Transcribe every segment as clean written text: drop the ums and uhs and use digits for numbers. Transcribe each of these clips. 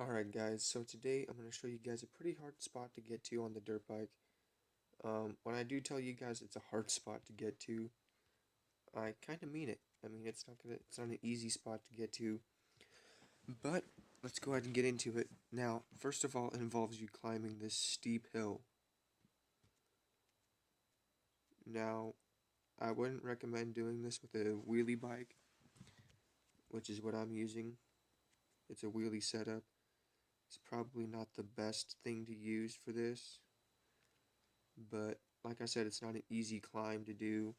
Alright guys, so today I'm going to show you guys a pretty hard spot to get to on the dirt bike. When I do tell you guys it's a hard spot to get to, I kind of mean it. I mean, it's not an easy spot to get to, but let's go ahead and get into it. Now, first of all, it involves you climbing this steep hill. Now, I wouldn't recommend doing this with a wheelie bike, which is what I'm using. It's a wheelie setup. It's probably not the best thing to use for this, but like I said, it's not an easy climb to do.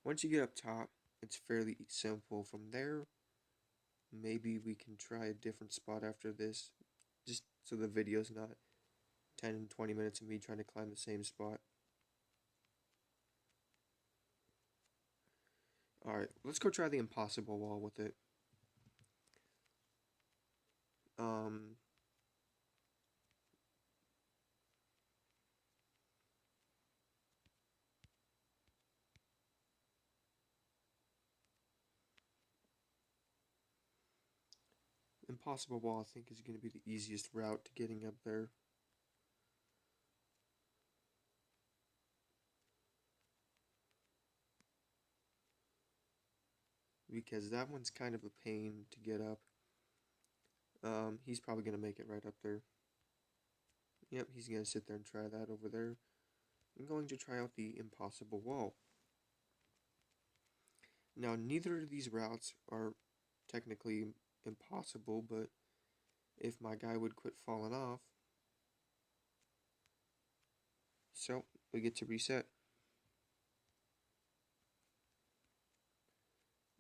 Once you get up top, it's fairly simple. From there, maybe we can try a different spot after this, just so the video's not 10 and 20 minutes of me trying to climb the same spot. Alright, let's go try the impossible wall with it. Um, impossible wall I think is going to be the easiest route to getting up there. Because that one's kind of a pain to get up. He's probably going to make it right up there. Yep, he's going to sit there and try that over there. I'm going to try out the impossible wall. Now, neither of these routes are technically impossible, but if my guy would quit falling off, so we get to reset.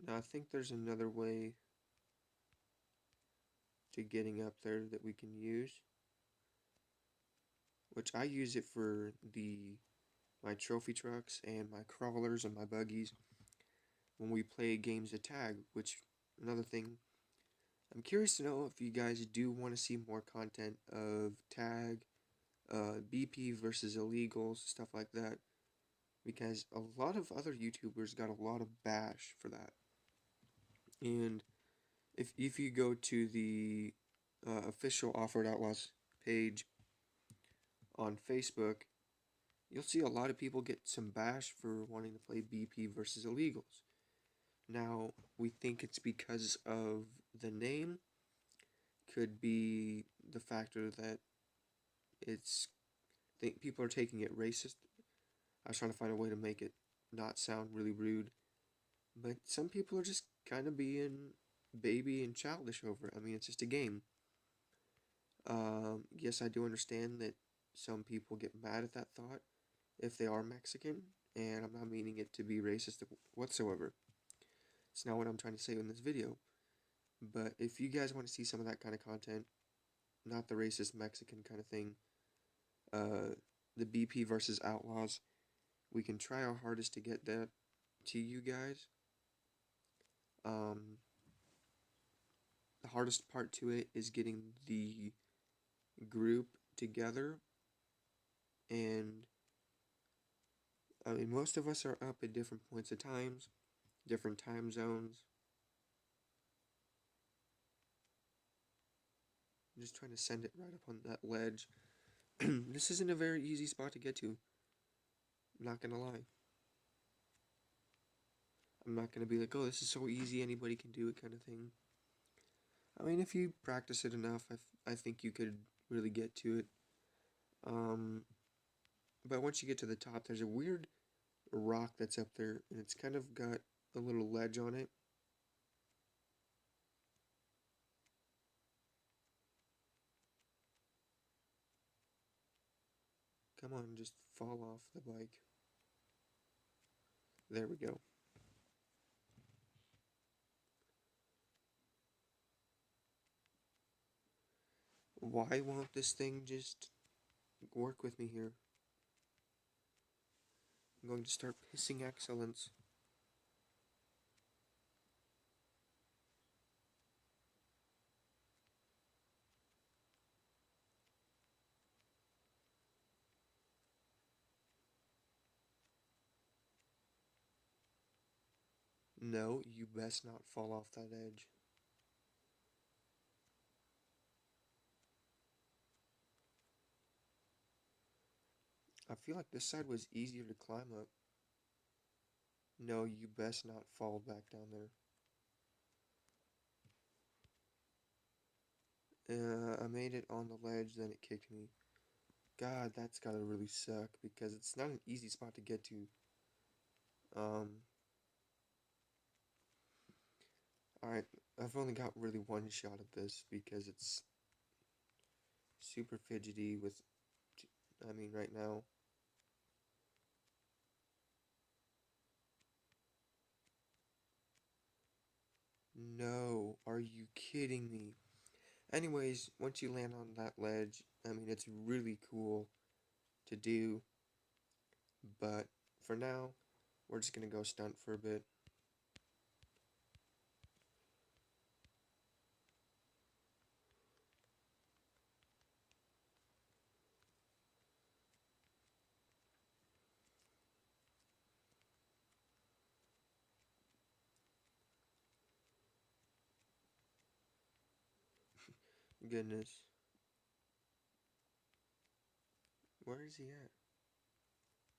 Now, I think there's another way to getting up there that we can use, which I use it for my trophy trucks and my crawlers and my buggies when we play games of tag, which, another thing, I'm curious to know if you guys do want to see more content of tag, BP versus illegals, stuff like that, because a lot of other YouTubers got a lot of bash for that. And if you go to the official Off-Road Outlaws page on Facebook, you'll see a lot of people get some bash for wanting to play BP versus illegals. Now, we think it's because of the name, could be the factor that think people are taking it racist. I was trying to find a way to make it not sound really rude, but some people are just kind of being baby and childish over it. I mean, it's just a game. Yes, I do understand that some people get mad at that thought if they are Mexican, and I'm not meaning it to be racist whatsoever. It's not what I'm trying to say in this video. But if you guys want to see some of that kind of content, not the racist Mexican kind of thing, the BP versus Outlaws, we can try our hardest to get that to you guys. The hardest part to it is getting the group together, and I mean, most of us are up at different points of times, different time zones. I'm just trying to send it right up on that ledge. This isn't a very easy spot to get to. I'm not gonna lie. I'm not gonna be like, oh, this is so easy, anybody can do it kind of thing. I mean, if you practice it enough, I think you could really get to it. But once you get to the top, there's a weird rock that's up there, and it's kind of got a little ledge on it. Come on, just fall off the bike. There we go. Why won't this thing just work with me here? I'm going to start pissing excellence. No, you best not fall off that edge. I feel like this side was easier to climb up. No, you best not fall back down there. I made it on the ledge, then it kicked me. God, that's gotta really suck because it's not an easy spot to get to. Um, alright, I've only got really one shot at this because it's super fidgety with, I mean, right now. No, are you kidding me? Anyways, once you land on that ledge, I mean, it's really cool to do, but for now, we're just gonna go stunt for a bit. Goodness. Where is he at?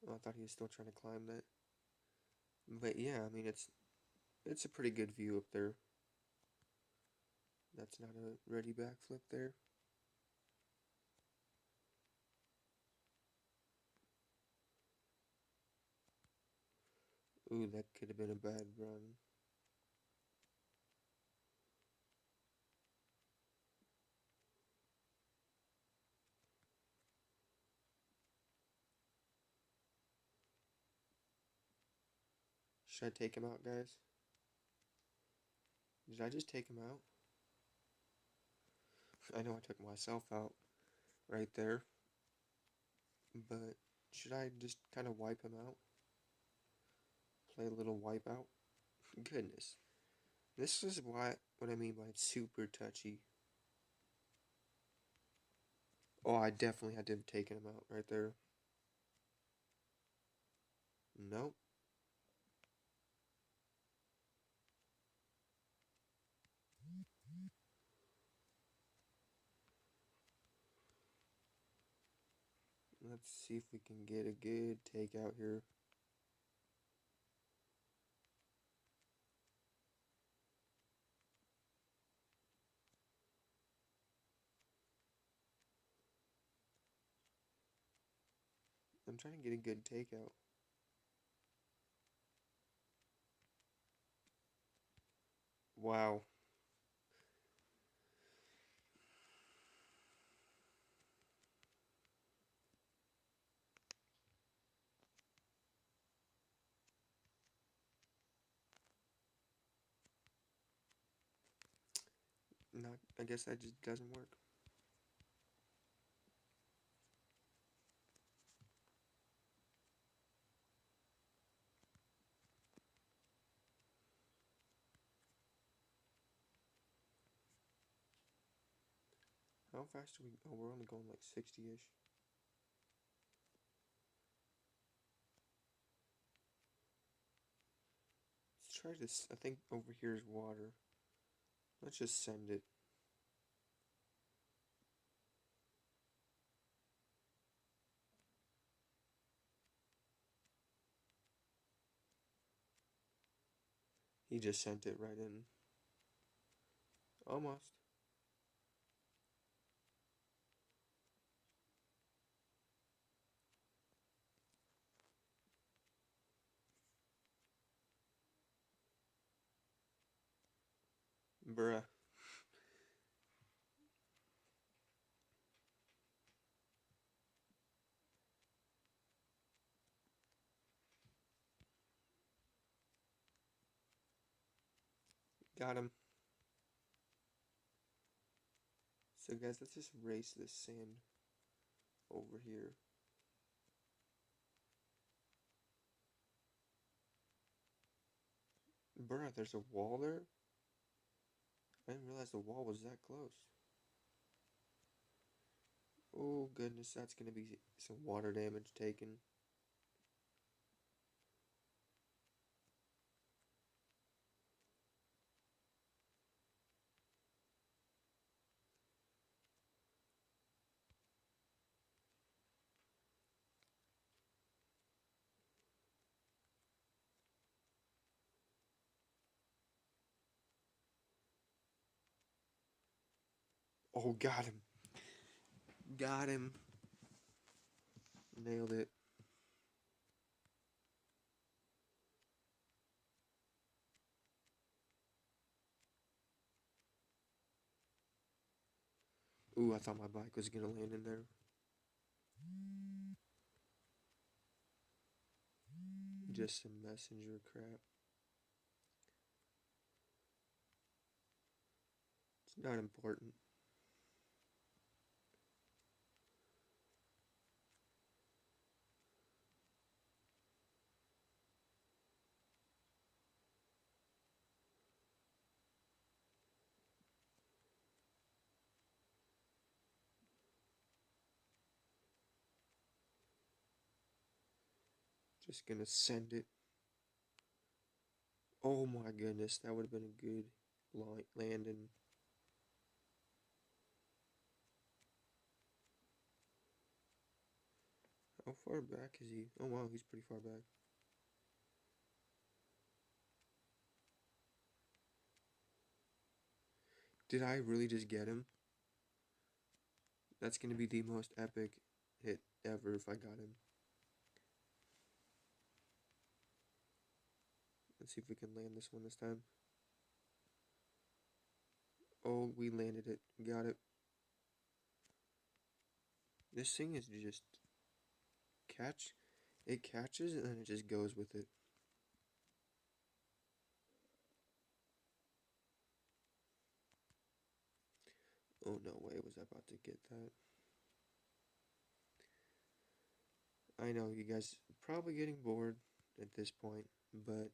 Oh, I thought he was still trying to climb that. But yeah, I mean, it's a pretty good view up there. That's not a ready backflip there. Ooh, that could have been a bad run. Should I take him out, guys? Did I just take him out? I know I took myself out right there. But should I just kind of wipe him out? Play a little wipeout? Goodness. This is what I mean by it's super touchy. Oh, I definitely had to have taken him out right there. Nope. Let's see if we can get a good takeout here. I'm trying to get a good takeout. Wow. Not. I guess that just doesn't work. How fast are we? Oh, we're only going like 60-ish. Let's try this. I think over here is water. Let's just send it. He just sent it right in. Almost. Bruh. Got him. So guys, let's just race this sand over here. Bruh, there's a wall there? I didn't realize the wall was that close. Oh goodness, that's gonna be some water damage taken. Oh, got him. Got him. Nailed it. Ooh, I thought my bike was gonna land in there. Just some messenger crap. It's not important. Just gonna send it. Oh my goodness, that would have been a good landing. How far back is he? Oh wow, he's pretty far back. Did I really just get him? That's gonna be the most epic hit ever if I got him. Let's see if we can land this one this time. Oh, we landed it. Got it. This thing is just catch. It catches and then it just goes with it. Oh no way was I about to get that. I know you guys are probably getting bored at this point, but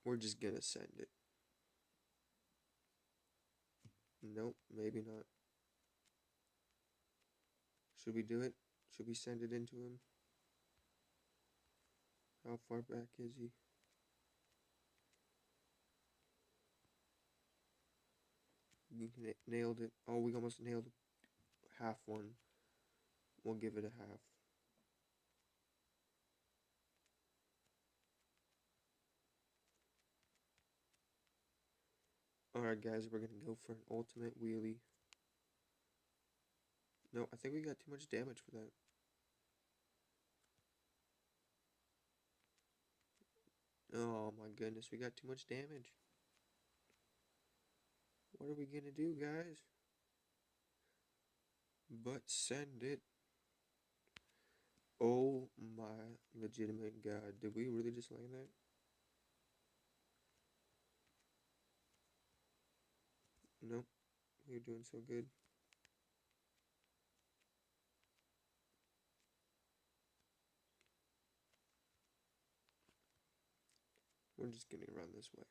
we're just gonna send it. Nope, maybe not. Should we do it? Should we send it into him? How far back is he? Nailed it. Oh, we almost nailed half one. We'll give it a half. Alright guys, we're gonna go for an ultimate wheelie. No, I think we got too much damage for that. Oh my goodness, we got too much damage. What are we gonna do, guys? But send it. Oh my legitimate god. Did we really just land that? Nope. We're doing so good. We're just gonna run this way.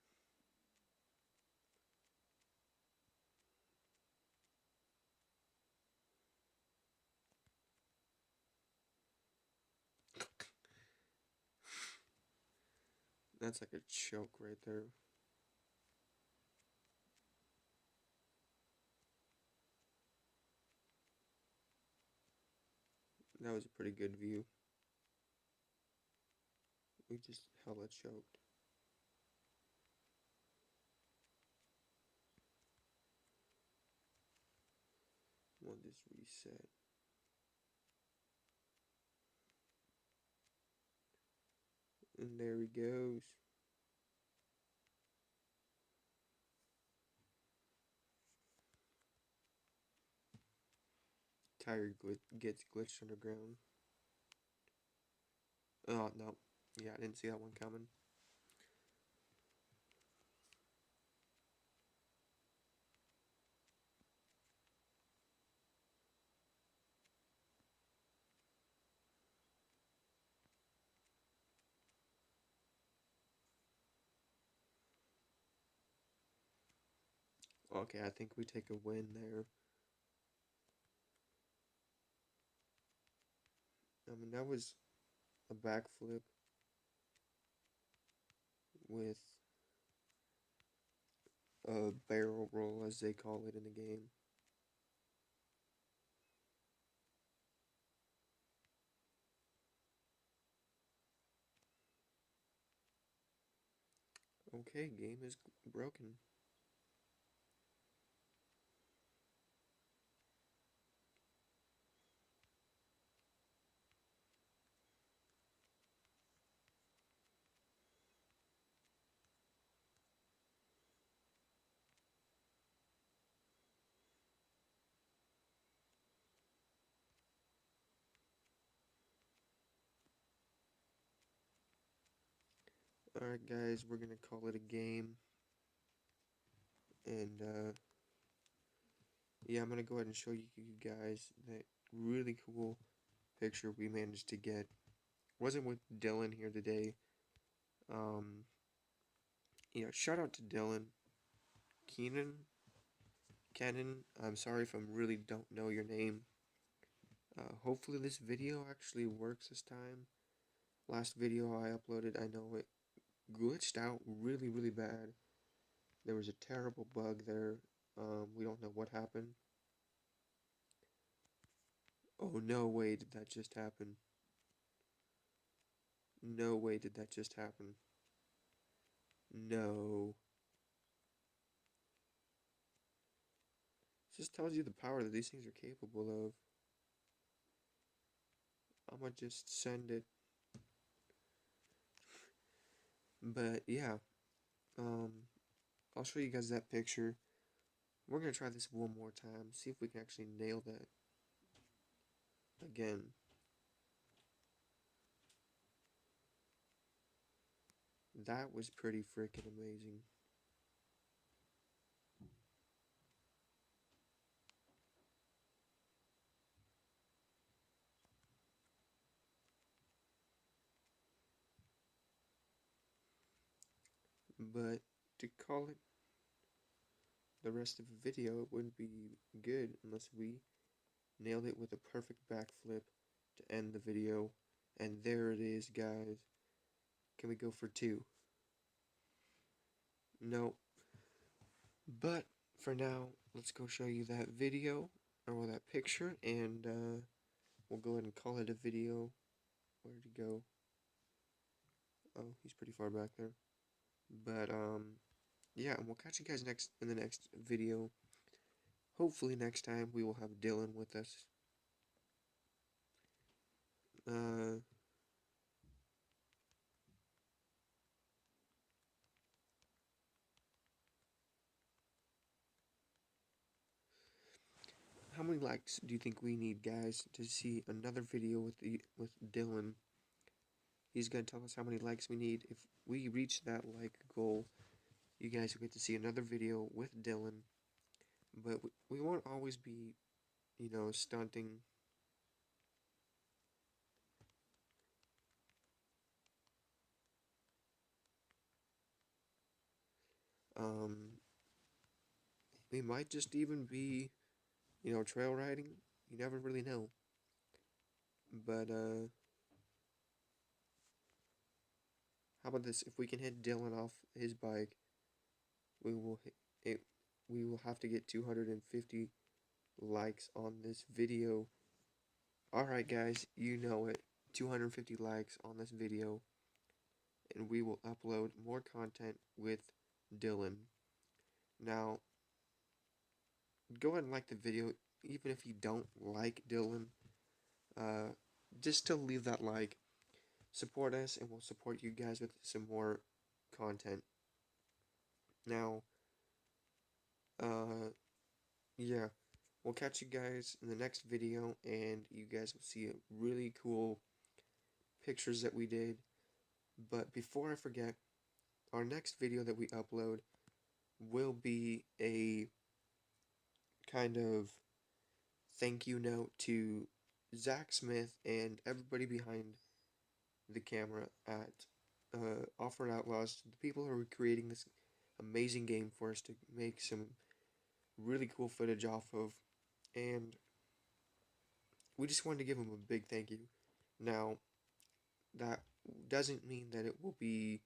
That's like a choke right there. That was a pretty good view. We just hella choked. We'll just reset. And there he goes. Tire gets glitched underground. Oh, no. Yeah, I didn't see that one coming. Okay, I think we take a win there. I mean, that was a backflip with a barrel roll, as they call it in the game. Okay, game is broken. Alright guys, we're gonna call it a game. And yeah, I'm gonna go ahead and show you guys that really cool picture we managed to get. Wasn't with Dylan here today. Um, shout out to Dylan. Kenan, I'm sorry if I really don't know your name. Hopefully this video actually works this time. Last video I uploaded, I know it glitched out really, really bad. There was a terrible bug there. We don't know what happened. Oh, no way did that just happen. No way did that just happen. No. Just tells you the power that these things are capable of. I'm gonna just send it. But yeah, um, I'll show you guys that picture. We're gonna try this one more time, see if we can actually nail that again. That was pretty freaking amazing. But to call it the rest of the video, it wouldn't be good unless we nailed it with a perfect backflip to end the video. And there it is, guys. Can we go for 2? No. But for now, let's go show you that video, or that picture, and we'll go ahead and call it a video. Where'd he go? Oh, he's pretty far back there. But yeah, and we'll catch you guys in the next video. Hopefully next time we will have Dylan with us. How many likes do you think we need, guys, to see another video with Dylan? He's gonna tell us how many likes we need. If we reach that like goal, you guys will get to see another video with Dylan. But we won't always be, stunting. We might just even be, trail riding. You never really know. But how about this? If we can hit Dylan off his bike, we will hit it. We will have to get 250 likes on this video. Alright guys, you know it. 250 likes on this video, and we will upload more content with Dylan. Now, go ahead and like the video, even if you don't like Dylan. Just still leave that like. Support us, and we'll support you guys with some more content. Now, yeah, we'll catch you guys in the next video, and you guys will see really cool pictures that we did. But before I forget, our next video that we upload will be a kind of thank you note to Zach Smith and everybody behind the camera at Offered Outlaws, the people who are creating this amazing game for us to make some really cool footage off of, and we just wanted to give them a big thank you. Now, that doesn't mean that it will be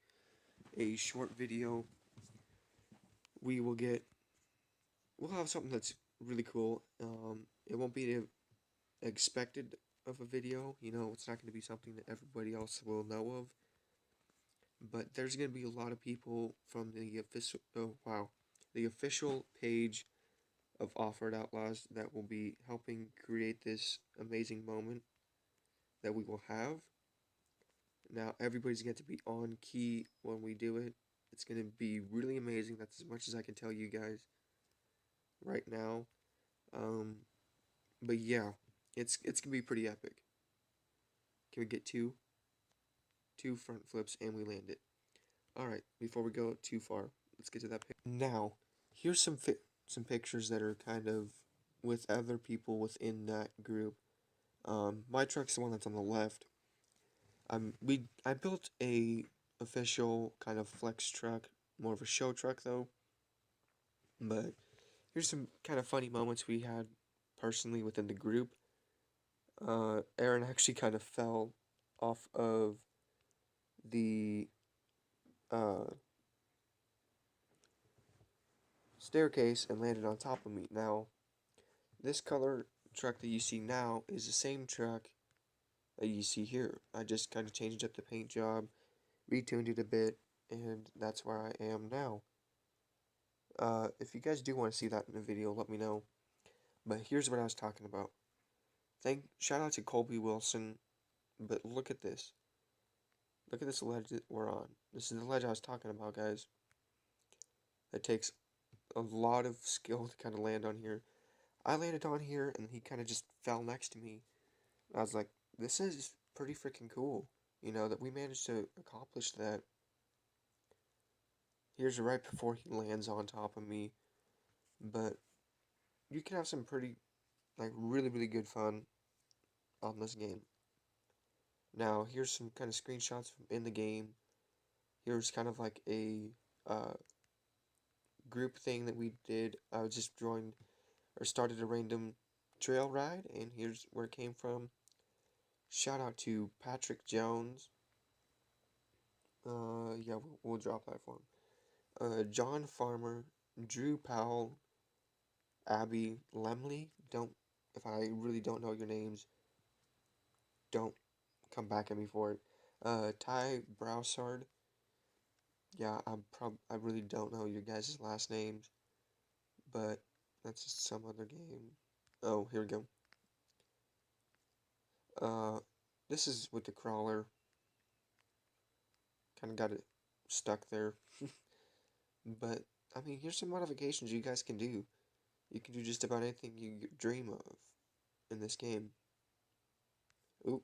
a short video. We'll have something that's really cool. It won't be the expected of a video, it's not going to be something that everybody else will know of. But there's going to be a lot of people from the official page of Offered Outlaws that will be helping create this amazing moment that we will have. Now, everybody's going to be on key when we do it. It's going to be really amazing. That's as much as I can tell you guys right now. But yeah, it's going to be pretty epic. Can we get two front flips and we land it? Alright, before we go too far, let's get to that pic. Now, here's some pictures that are kind of with other people within that group. My truck's the one that's on the left. I built a official kind of flex truck, more of a show truck though. But here's some kind of funny moments we had personally within the group. Aaron actually kind of fell off of the uh, staircase and landed on top of me. Now, this color truck that you see now is the same truck that you see here. I just kind of changed up the paint job, retuned it a bit, and that's where I am now. If you guys do want to see that in the video, let me know. But here's what I was talking about. Shout out to Colby Wilson, but look at this. Look at this ledge that we're on. This is the ledge I was talking about, guys. It takes a lot of skill to kind of land on here. I landed on here, and he kind of just fell next to me. I was like, this is pretty freaking cool, you know, that we managed to accomplish that. Here's right before he lands on top of me. But you can have some pretty, like, really, really good fun on this game. Now, here's some kind of screenshots from in the game. Here's kind of like a group thing that we did. I just joined or started a random trail ride, and here's where it came from. Shout out to Patrick Jones. Yeah, we'll drop that for him. John Farmer, Drew Powell, Abby Lemley. If I really don't know your names, don't come back at me for it. Ty Broussard. Yeah, I really don't know your guys' last names, but that's just some other game. Oh, here we go. This is with the crawler. Kind of got it stuck there. But, I mean, here's some modifications you guys can do. You can do just about anything you dream of in this game. Oop.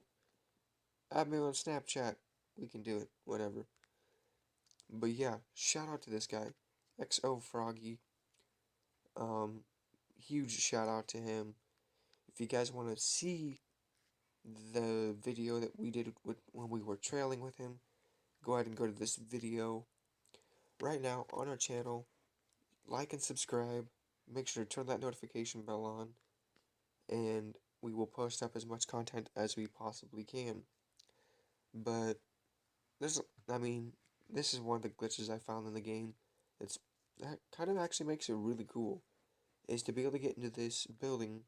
Add me on Snapchat. We can do it. Whatever. But yeah, shout out to this guy. XO Froggy. Huge shout out to him. If you guys want to see the video that we did when we were trailing with him, go ahead and go to this video right now on our channel. Like and subscribe. Make sure to turn that notification bell on, and we will post up as much content as we possibly can. But this is one of the glitches I found in the game. That kind of actually makes it really cool, is to be able to get into this building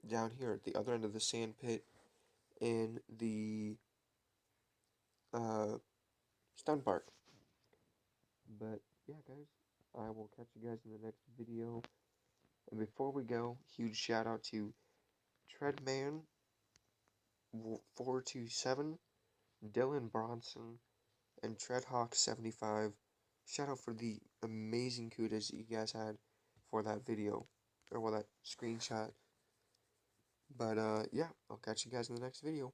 down here at the other end of the sand pit in the stun park. But yeah, guys, I will catch you guys in the next video. And before we go, huge shout out to Treadman427, Dylan Bronson, and Treadhawk75. Shout out for the amazing kudos that you guys had for that video, or well, that screenshot. But yeah, I'll catch you guys in the next video.